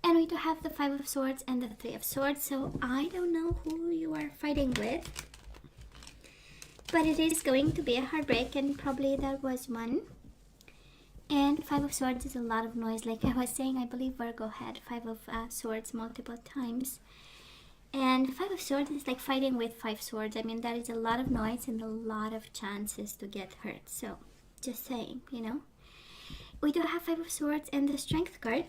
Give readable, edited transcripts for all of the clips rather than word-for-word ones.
And we do have the Five of Swords and the Three of Swords. So I don't know who you are fighting with, but it is going to be a heartbreak, and probably that was one. And Five of Swords is a lot of noise. Like I was saying, I believe Virgo had Five of Swords multiple times. And Five of Swords is like fighting with five swords. I mean, that is a lot of noise and a lot of chances to get hurt. So, just saying, you know. We do have Five of Swords and the Strength card.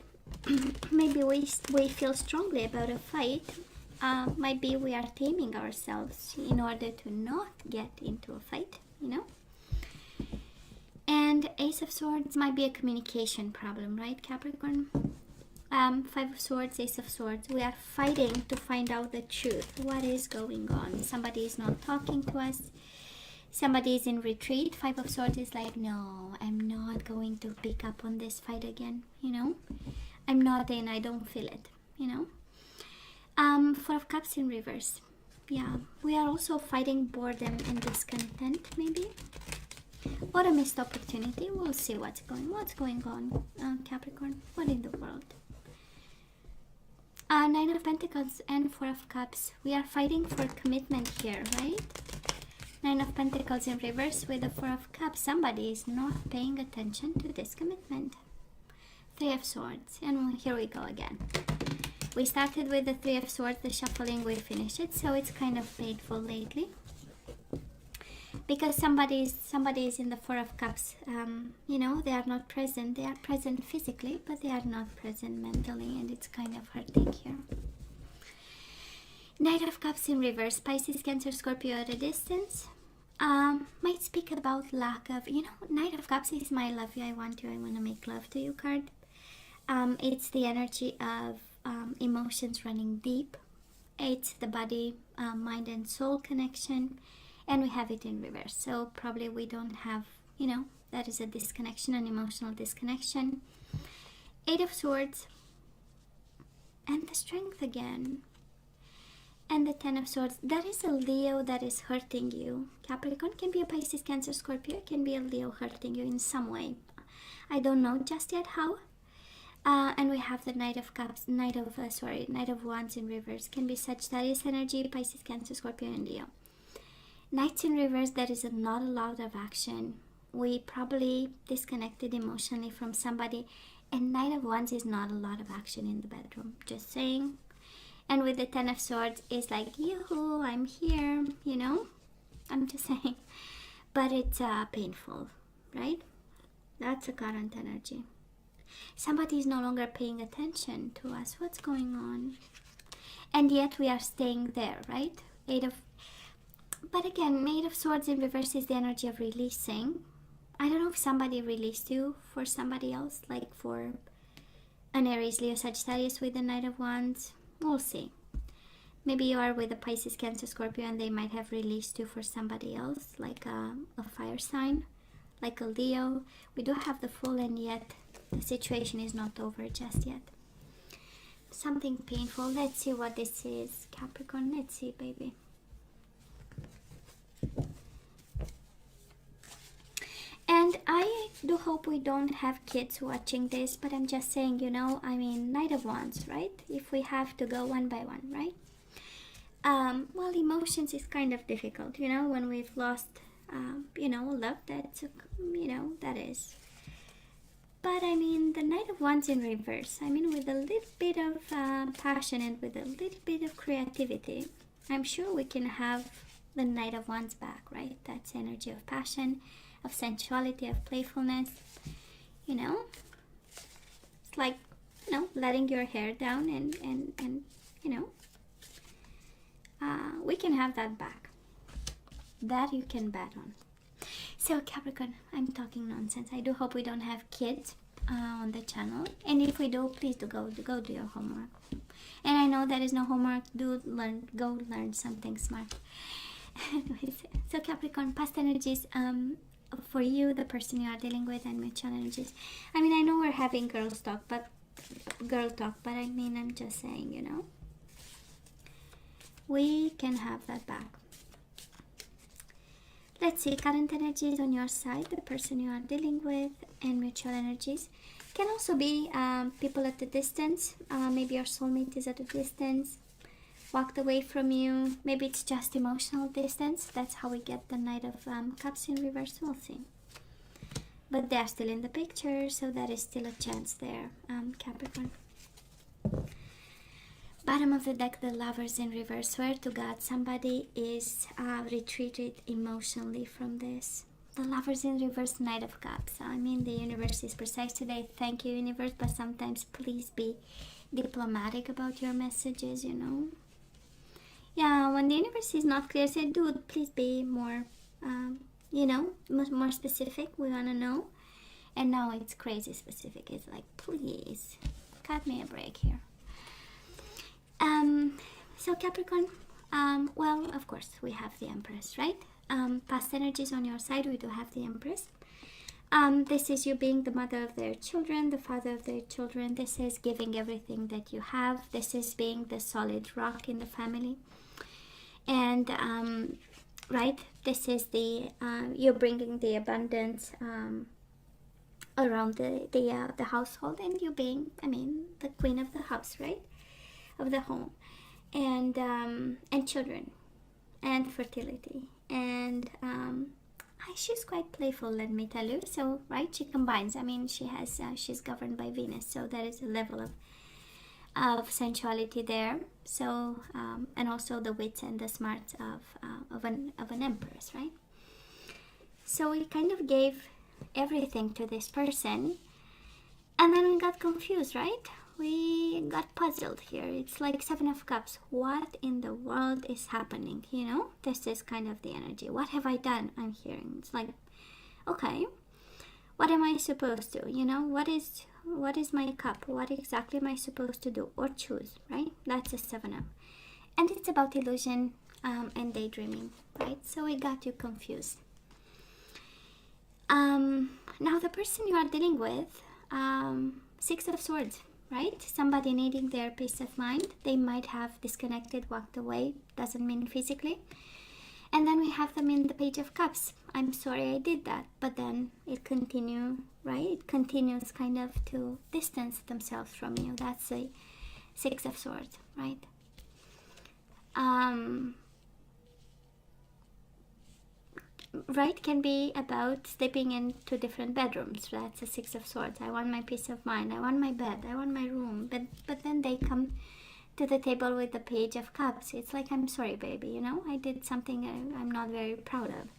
Maybe we feel strongly about a fight. Maybe we are taming ourselves in order to not get into a fight, you know. And Ace of Swords might be a communication problem, right, Capricorn? Five of Swords, Ace of Swords. We are fighting to find out the truth. What is going on? Somebody is not talking to us. Somebody is in retreat. Five of Swords is like, no, I'm not going to pick up on this fight again, you know. I'm not in, I don't feel it, you know. Four of Cups in reverse. Yeah, we are also fighting boredom and discontent, maybe. Or a missed opportunity. We'll see what's going on, Capricorn. What in the world? Nine of Pentacles and Four of Cups. We are fighting for commitment here, right? Nine of Pentacles in reverse with the Four of Cups. Somebody is not paying attention to this commitment. Three of Swords. And here we go again. We started with the Three of Swords, the shuffling, we finished it. So it's kind of painful lately. Because somebody is in the Four of Cups, you know, they are not present. They are present physically, but they are not present mentally, and it's kind of hurting here. Knight of Cups in reverse, Pisces, Cancer, Scorpio at a distance. Might speak about lack of, you know, Knight of Cups is my love you, I want you, I want to make love to you card. It's the energy of emotions running deep. It's the body, mind and soul connection. And we have it in reverse. So probably we don't have, you know, that is a disconnection, an emotional disconnection. Eight of Swords. And the Strength again. And the Ten of Swords. That is a Leo that is hurting you. Capricorn can be a Pisces, Cancer, Scorpio. Can be a Leo hurting you in some way. I don't know just yet how. And we have the Knight of Cups, Knight of Wands in reverse. Can be Sagittarius energy, Pisces, Cancer, Scorpio, and Leo. Knights in reverse, there is not a lot of action. We probably disconnected emotionally from somebody. And Knight of Wands is not a lot of action in the bedroom. Just saying. And with the Ten of Swords, it's like, yoo-hoo, I'm here, you know. I'm just saying. But it's painful, right? That's a current energy. Somebody is no longer paying attention to us. What's going on? And yet we are staying there, right? But again, Eight of Swords in reverse is the energy of releasing. I don't know if somebody released you for somebody else, like for an Aries, Leo, Sagittarius with the Knight of Wands. We'll see. Maybe you are with a Pisces, Cancer, Scorpio, and they might have released you for somebody else, like a fire sign, like a Leo. We do have the Fool, and yet the situation is not over just yet. Something painful. Let's see what this is, Capricorn. Let's see, baby. And I do hope we don't have kids watching this, but I'm just saying, you know, I mean, Knight of Wands, right? If we have to go one by one, right? Well, emotions is kind of difficult, you know, when we've lost, you know, love, that's, you know, that is. But I mean, the Knight of Wands in reverse, I mean, with a little bit of passion and with a little bit of creativity, I'm sure we can have the Knight of Wands back, right? That's energy of passion, of sensuality, of playfulness, you know. It's like, you know, letting your hair down and you know, we can have that back. That you can bet on. So Capricorn, I'm talking nonsense. I do hope we don't have kids on the channel, and if we do, please go do your homework. And I know there is no homework. Go learn something smart. Anyways, so Capricorn, past energies for you, the person you are dealing with, and mutual energies. I mean, I know we're having girl talk, but I mean, I'm just saying, you know, we can have that back. Let's see, current energies on your side, the person you are dealing with, and mutual energies. Can also be people at a distance. Maybe your soulmate is at a distance, walked away from you. Maybe it's just emotional distance. That's how we get the Knight of Cups in reverse. We'll see. But they're still in the picture, so there is still a chance there, Capricorn. Bottom of the deck, the Lovers in reverse. Swear to God, somebody is retreated emotionally from this. The Lovers in reverse, Knight of Cups. I mean, the universe is precise today. Thank you, universe, but sometimes please be diplomatic about your messages, you know. Yeah, when the universe is not clear, say, dude, please be more, you know, more specific. We want to know. And now it's crazy specific. It's like, please, cut me a break here. So Capricorn, well, of course, we have the Empress, right? Past energies on your side, we do have the Empress. This is you being the mother of their children, the father of their children. This is giving everything that you have. This is being the solid rock in the family. And, right, this is the, you're bringing the abundance around the household, and you being, I mean, the queen of the house, right? Of the home, and children, and fertility, and she's quite playful, let me tell you. So, right, she combines. I mean, she has she's governed by Venus, so there is a level of sensuality there. So, and also the wits and the smarts of an empress, right? So we kind of gave everything to this person, and then we got confused, right? We got puzzled here. It's like Seven of Cups. What in the world is happening? You know, this is kind of the energy. What have I done? I'm hearing. It's like, okay, what am I supposed to? You know, what is my cup? What exactly am I supposed to do or choose? Right? That's a 7 of, and it's about illusion and daydreaming, right? So we got you confused. Now the person you are dealing with, 6 of Swords. Right? Somebody needing their peace of mind. They might have disconnected, walked away. Doesn't mean physically. And then we have them in the Page of Cups. I'm sorry I did that. But then it continues, right? It continues kind of to distance themselves from you. That's a 6 of Swords, right? Right, can be about sleeping in 2 different bedrooms. That's a 6 of Swords. I want my peace of mind. I want my bed. I want my room. But then they come to the table with the Page of Cups. It's like, I'm sorry, baby. You know, I did something I'm not very proud of.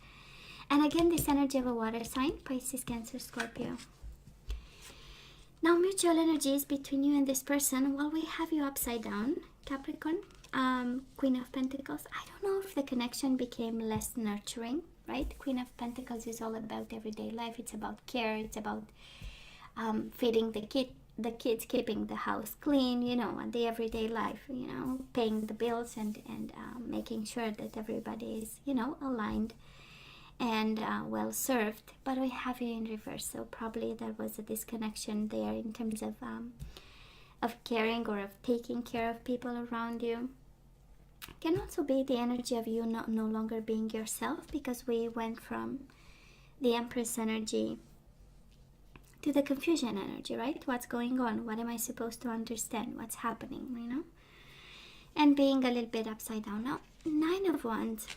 And again, this energy of a water sign, Pisces, Cancer, Scorpio. Now, mutual energies between you and this person. Well, we have you upside down, Capricorn, Queen of Pentacles. I don't know if the connection became less nurturing. Right? Queen of Pentacles is all about everyday life. It's about care. It's about feeding the kids, keeping the house clean, you know, and the everyday life, you know, paying the bills and making sure that everybody is, you know, aligned and well served. But we have you in reverse, so probably there was a disconnection there in terms of caring or of taking care of people around you. Can also be the energy of you no longer being yourself, because we went from the Empress energy to the confusion energy, right? What's going on? What am I supposed to understand? What's happening, you know? And being a little bit upside down. Now, 9 of Wands.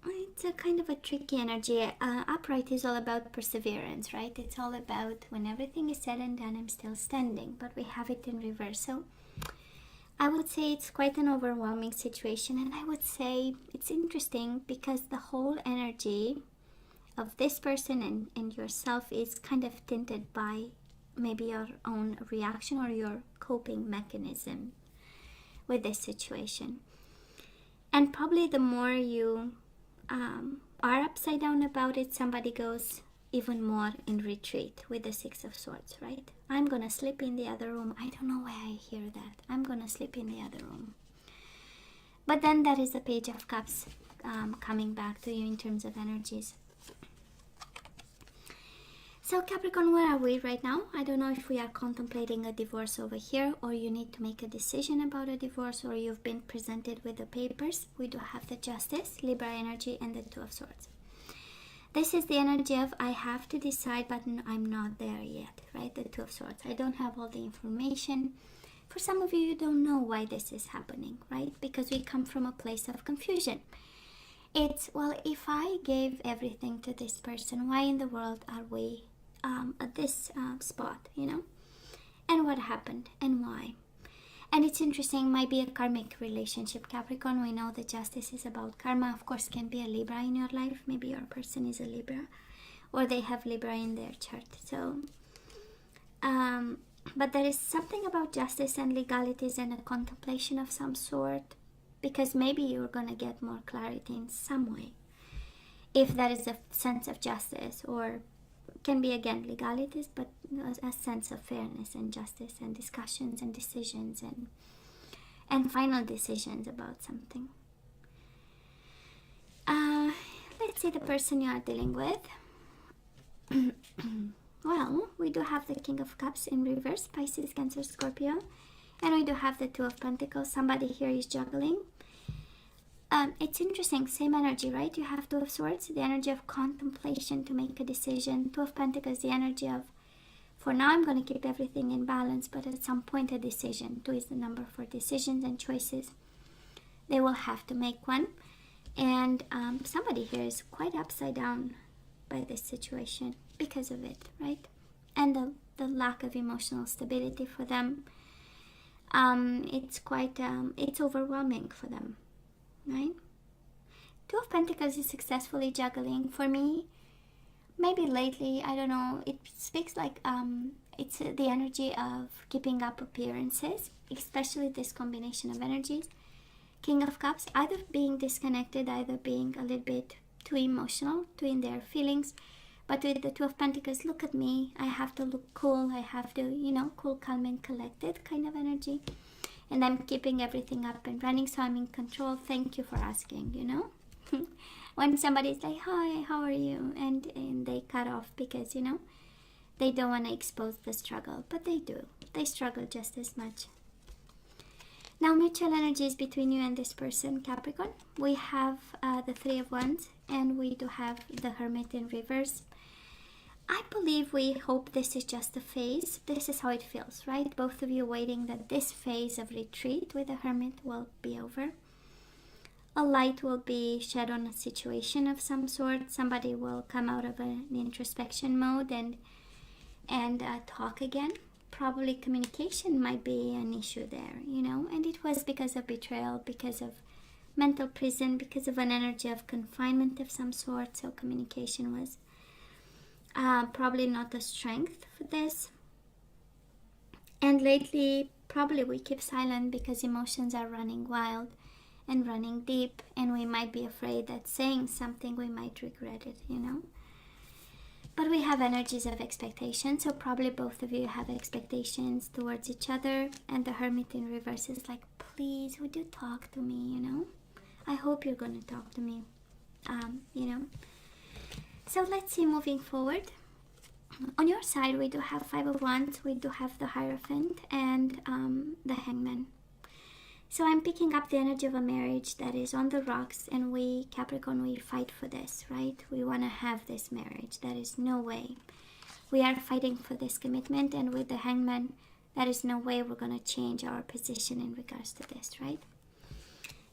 It's a kind of a tricky energy. Upright is all about perseverance, right? It's all about when everything is said and done, I'm still standing. But we have it in reverse. So I would say it's quite an overwhelming situation, and I would say it's interesting because the whole energy of this person and yourself is kind of tinted by maybe your own reaction or your coping mechanism with this situation. And probably the more you are upside down about it, somebody goes even more in retreat with the 6 of Swords, right? I'm gonna sleep in the other room. I don't know why I hear that. I'm gonna sleep in the other room. But then there is the Page of Cups coming back to you in terms of energies. So Capricorn, where are we right now? I don't know if we are contemplating a divorce over here, or you need to make a decision about a divorce, or you've been presented with the papers. We do have the Justice, Libra energy, and the 2 of Swords. This is the energy of I have to decide, but I'm not there yet, right? The Two of Swords. I don't have all the information. For some of you, you don't know why this is happening, right? Because we come from a place of confusion. It's, well, if I gave everything to this person, why in the world are we at this spot, you know? And what happened and why? And it's interesting, might be a karmic relationship. Capricorn, we know that justice is about karma. Of course, can be a Libra in your life. Maybe your person is a Libra, or they have Libra in their chart. So, but there is something about justice and legalities and a contemplation of some sort, because maybe you're going to get more clarity in some way. If there is a sense of justice, or can be again legalities, but a sense of fairness and justice and discussions and decisions and final decisions about something. Let's see the person you are dealing with. Well, we do have the King of Cups in reverse, Pisces, Cancer, Scorpio, and we do have the Two of Pentacles. Somebody here is juggling. It's interesting, same energy, right? You have Two of Swords, the energy of contemplation to make a decision. Two of Pentacles, the energy of, for now I'm going to keep everything in balance, but at some point a decision. 2 is the number for decisions and choices. They will have to make one. And somebody here is quite upside down by this situation because of it, right? And the lack of emotional stability for them. It's quite, it's overwhelming for them. Right? Two of Pentacles is successfully juggling. For me, maybe lately, I don't know, it speaks like it's the energy of keeping up appearances, especially this combination of energies. King of Cups, either being disconnected, either being a little bit too emotional, too in their feelings. But with the Two of Pentacles, look at me, I have to look cool, I have to, you know, cool, calm and collected kind of energy. And I'm keeping everything up and running, so I'm in control. Thank you for asking, you know. When somebody's like, hi, how are you? And they cut off because, you know, they don't want to expose the struggle. But they do. They struggle just as much. Now, mutual energies between you and this person, Capricorn. We have the Three of Wands, and we do have the Hermit in reverse. I believe, we hope this is just a phase. This is how it feels, right? Both of you waiting that this phase of retreat with the Hermit will be over. A light will be shed on a situation of some sort. Somebody will come out of an introspection mode and talk again. Probably communication might be an issue there, you know. And it was because of betrayal, because of mental prison, because of an energy of confinement of some sort. So communication was probably not a strength for this. And lately, probably we keep silent because emotions are running wild and running deep, and we might be afraid that saying something we might regret it, you know. But we have energies of expectation, so probably both of you have expectations towards each other. And the Hermit in reverse is like, please, would you talk to me, you know? I hope you're going to talk to me, you know. So let's see, moving forward. On your side, we do have Five of Wands, we do have the Hierophant, and the Hangman. So I'm picking up the energy of a marriage that is on the rocks, and we, Capricorn, we fight for this, right? We want to have this marriage. There is no way. We are fighting for this commitment, and with the Hangman, there is no way we're going to change our position in regards to this, right?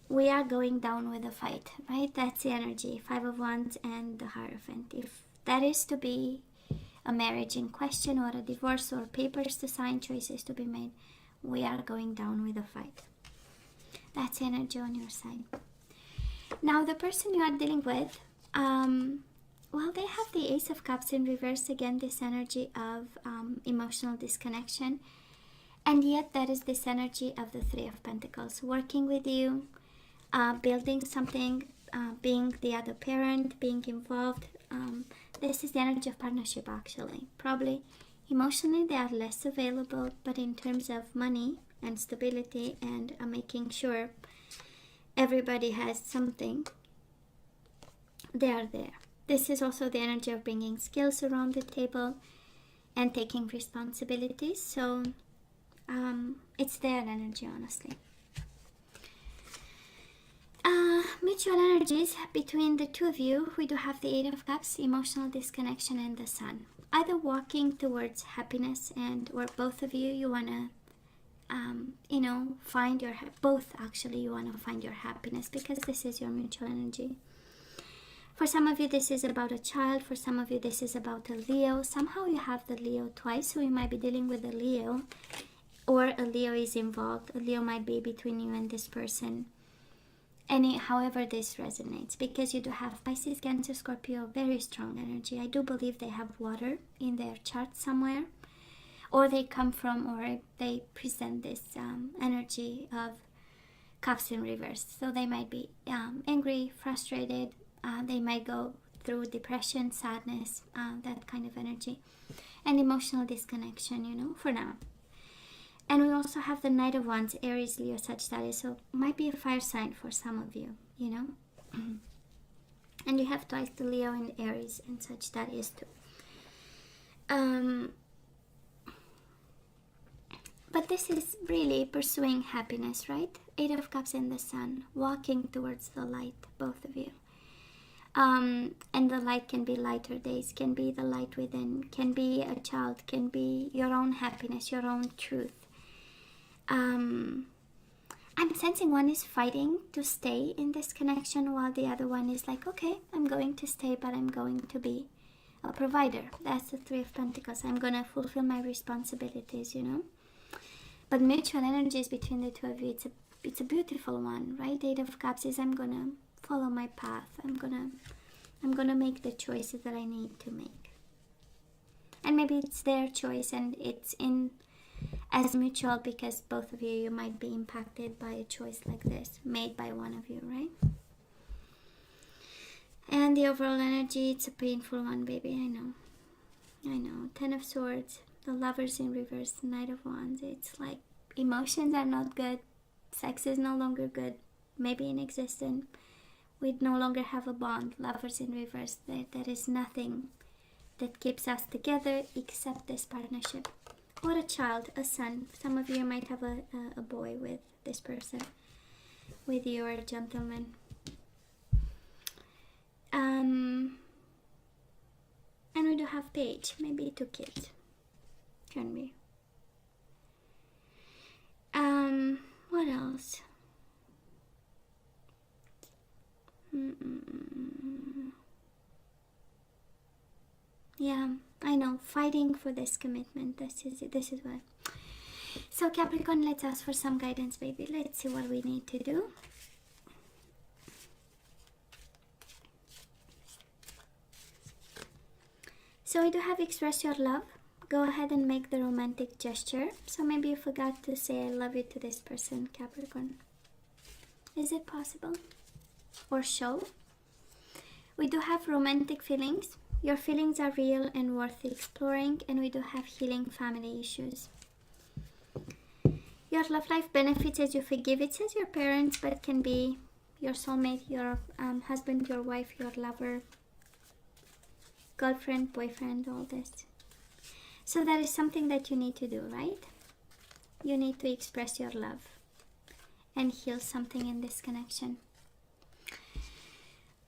We are going down with the fight, right? That's the energy, Five of Wands and the Hierophant. If that is to be a marriage in question, or a divorce, or papers to sign, choices to be made, we are going down with the fight. That's energy on your side. Now, the person you are dealing with, well, they have the Ace of Cups in reverse. Again, this energy of emotional disconnection. And yet, there is this energy of the Three of Pentacles working with you, building something, being the other parent, being involved. This is the energy of partnership, actually. Probably emotionally, they are less available, but in terms of money and stability and making sure everybody has something, they are there. This is also the energy of bringing skills around the table and taking responsibilities. So it's their energy, honestly. mutual energies between the two of you, we do have the Eight of Cups, emotional disconnection, and the Sun. Either walking towards happiness, and or both of you want to find your, both actually, you want to find your happiness, because this is your mutual energy. For some of you, this is about a child. For some of you, this is about a Leo. Somehow you have the Leo twice, so you might be dealing with a Leo, or a Leo is involved. A Leo might be between you and this person. However this resonates, because you do have Pisces, Cancer, Scorpio, very strong energy. I do believe they have water in their chart somewhere, or they come from, or they present this energy of cups in reverse. So they might be angry, frustrated, they might go through depression, sadness, that kind of energy, and emotional disconnection, for now. And we also have the Knight of Wands, Aries, Leo, Sagittarius, so might be a fire sign for some of you, And you have twice the Leo and Aries and Sagittarius too. But this is really pursuing happiness, right? Eight of Cups and the Sun, walking towards the light, both of you. And the light can be lighter days, can be the light within, can be a child, can be your own happiness, your own truth. I'm sensing one is fighting to stay in this connection, while the other one is like, okay, I'm going to stay, but I'm going to be a provider. That's the Three of Pentacles. I'm going to fulfill my responsibilities, But mutual energies between the two of you, it's a beautiful one, right? Eight of Cups is, I'm going to follow my path. I'm gonna make the choices that I need to make. And maybe it's their choice and it's in as mutual, because both of you might be impacted by a choice like this made by one of you, right? And the overall energy, it's a painful one, baby. I know. Ten of Swords, the Lovers in reverse, Knight of Wands. It's like emotions are not good, sex is no longer good, maybe inexistent. We no longer have a bond. Lovers in reverse. There is nothing that keeps us together except this partnership. Or a child, a son. Some of you might have a boy with this person, with your gentleman. And we do have Page, maybe 2 kids. Can be. What else? Yeah, I know, fighting for this commitment. This is what. So Capricorn, let's ask for some guidance, baby. Let's see what we need to do. So we do have express your love. Go ahead and make the romantic gesture. So maybe you forgot to say I love you to this person, Capricorn. Is it possible? Or show. We do have romantic feelings. Your feelings are real and worth exploring, and we do have healing family issues. Your love life benefits as you forgive. It says your parents, but it can be your soulmate, your husband, your wife, your lover, girlfriend, boyfriend, all this. So that is something that you need to do, right? You need to express your love and heal something in this connection.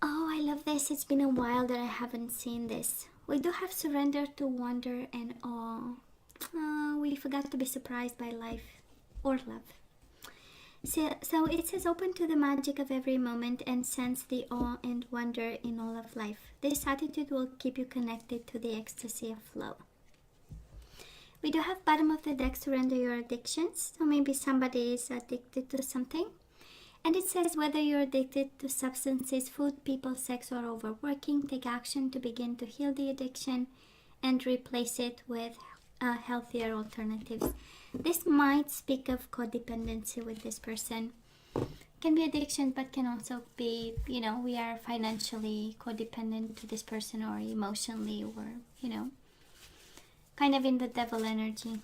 Oh, I love this. It's been a while that I haven't seen this. We do have surrender to wonder and awe. We forgot to be surprised by life or love. So it says open to the magic of every moment and sense the awe and wonder in all of life. This attitude will keep you connected to the ecstasy of flow. We do have bottom of the deck, surrender your addictions. So maybe somebody is addicted to something. And it says whether you're addicted to substances, food, people, sex, or overworking, take action to begin to heal the addiction and replace it with healthier alternatives. This might speak of codependency with this person. Can be addiction, but can also be, we are financially codependent to this person, or emotionally, or, kind of in the devil energy.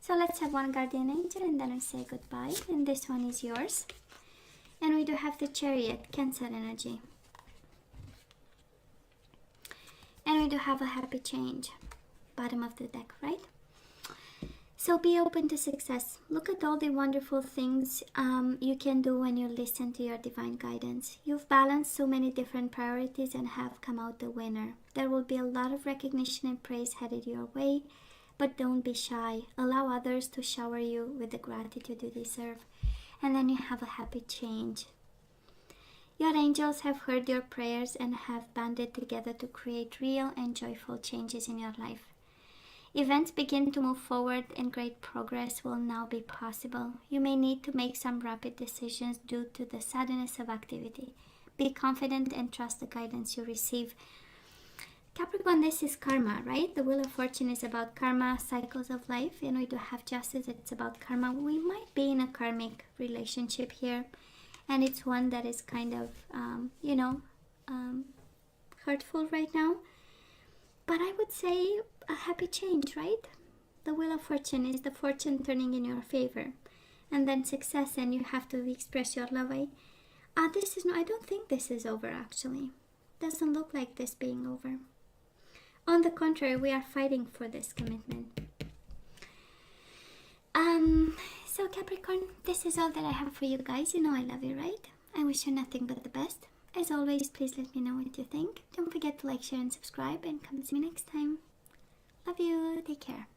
So let's have one guardian angel and then I say goodbye. And this one is yours. And we do have the Chariot, Cancer energy. And we do have a happy change. Bottom of the deck, right? So be open to success. Look at all the wonderful things you can do when you listen to your divine guidance. You've balanced so many different priorities and have come out the winner. There will be a lot of recognition and praise headed your way, but don't be shy. Allow others to shower you with the gratitude you deserve, and then you have a happy change. Your angels have heard your prayers and have banded together to create real and joyful changes in your life. Events begin to move forward and great progress will now be possible. You may need to make some rapid decisions due to the suddenness of activity. Be confident and trust the guidance you receive. Capricorn, this is karma, right? The Wheel of Fortune is about karma, cycles of life, and we do have justice. It's about karma. We might be in a karmic relationship here, and it's one that is kind of, hurtful right now. But I would say a happy change, right? The Wheel of Fortune is the fortune turning in your favor, and then success, and you have to express your love. I don't think this is over. Actually, doesn't look like this being over. On the contrary, we are fighting for this commitment. So Capricorn, this is all that I have for you guys. You know I love you, right? I wish you nothing but the best. As always, please let me know what you think. Don't forget to like, share, and subscribe, and come see me next time. Love you. Take care.